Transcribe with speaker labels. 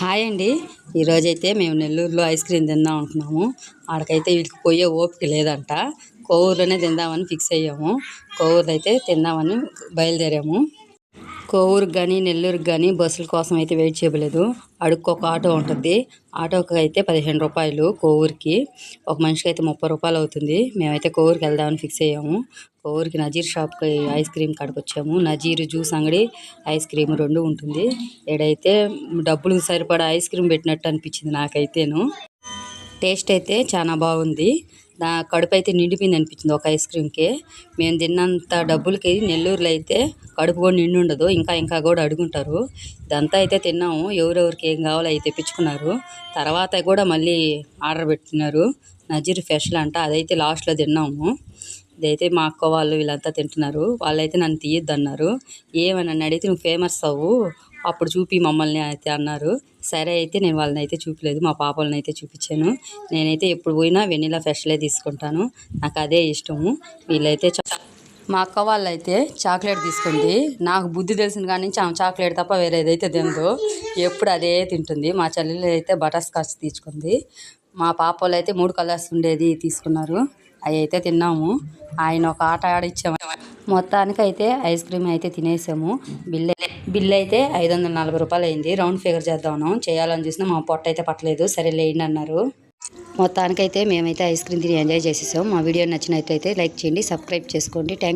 Speaker 1: Hi అండి. ఈరోజైతే మేము నెల్లూరులో ఐస్ క్రీమ్ తిందాం అనుకున్నాము. ఆడకైతే వీళ్ళకి పోయే ఓపిక లేదంట. కోవూరులోనే తిందామని ఫిక్స్ అయ్యాము. కోవూరులో అయితే తిందామని బయలుదేరాము. కోవూరుకి కానీ నెల్లూరుకి కానీ బస్సుల కోసం అయితే వెయిట్ చేయలేదు. అడుక్కొక ఆటో ఉంటుంది. ఆటోకి అయితే 15 రూపాయలు కోవూరుకి. ఒక మనిషికి అయితే 30 రూపాయలు అవుతుంది. మేమైతే కోవూరుకి వెళ్దామని ఫిక్స్ అయ్యాము. కోవూరుకి నజీర్ షాప్కి ఐస్ క్రీమ్ కాడికి వచ్చాము. నజీర్ జ్యూస్ అంగడి, ఐస్ క్రీమ్ 2 ఉంటుంది. ఈడైతే డబ్బులకు సరిపడా ఐస్ క్రీమ్ పెట్టినట్టు అనిపించింది నాకైతేను. టేస్ట్ అయితే చాలా బాగుంది. కడుపు అయితే నిండిపోయింది అనిపించింది ఒక ఐస్ క్రీమ్కి. మేము తిన్నంత డబ్బులకి నెల్లూరులో అయితే కడుపు కూడా నిండి ఉండదు. ఇంకా ఇంకా కూడా అడుగుంటారు. ఇదంతా అయితే తిన్నాము. ఎవరెవరికి ఏం కావాలో అయితే తెప్పించుకున్నారు. తర్వాత కూడా మళ్ళీ ఆర్డర్ పెట్టినారు. నజీర్ స్పెషల్ అంట, అదైతే లాస్ట్లో తిన్నాము. ఇదైతే మా అక్క వాళ్ళు వీళ్ళంతా తింటున్నారు. వాళ్ళైతే నన్ను తీయొద్దు అన్నారు. ఏమని నన్ను అడిగితే నువ్వు ఫేమస్ అవ్వు, అప్పుడు చూపి మమ్మల్ని అయితే అన్నారు. సరే అయితే నేను వాళ్ళని అయితే చూపలేదు, మా పాపలను అయితే చూపించాను. నేనైతే ఎప్పుడు పోయినా వెనిలా స్పెషలే తీసుకుంటాను, నాకు అదే ఇష్టము. వీళ్ళైతే మా అక్క వాళ్ళు అయితే చాక్లెట్ తీసుకుంది. నాకు బుద్ధి తెలిసిన కాడి నుంచి ఆమె చాక్లెట్ తప్ప వేరేదైతే తినదు. ఎప్పుడు అదే తింటుంది. మా చెల్లెలు అయితే బటర్ స్కాచ్ తీసుకుంది. మా పాప వాళ్ళు అయితే 3 కలర్స్ ఉండేది తీసుకున్నారు. అవి అయితే తిన్నాము. ఆయన ఒక ఆట ఆడిచ్చాము. మొత్తానికి అయితే ఐస్ క్రీమ్ అయితే తినేసాము. బిల్ అయితే 540 రూపాయలు అయింది. రౌండ్ ఫిగర్ చేద్దాము చేయాలని చూసినా మా పొట్ట అయితే పట్టలేదు. సరే లేండి అన్నారు. మొత్తానికైతే మేమైతే ఐస్ క్రీమ్ తిని ఎంజాయ్ చేసేసాం. మా వీడియో నచ్చినట్లయితే లైక్ చేయండి, సబ్స్క్రైబ్ చేసుకోండి. థ్యాంక్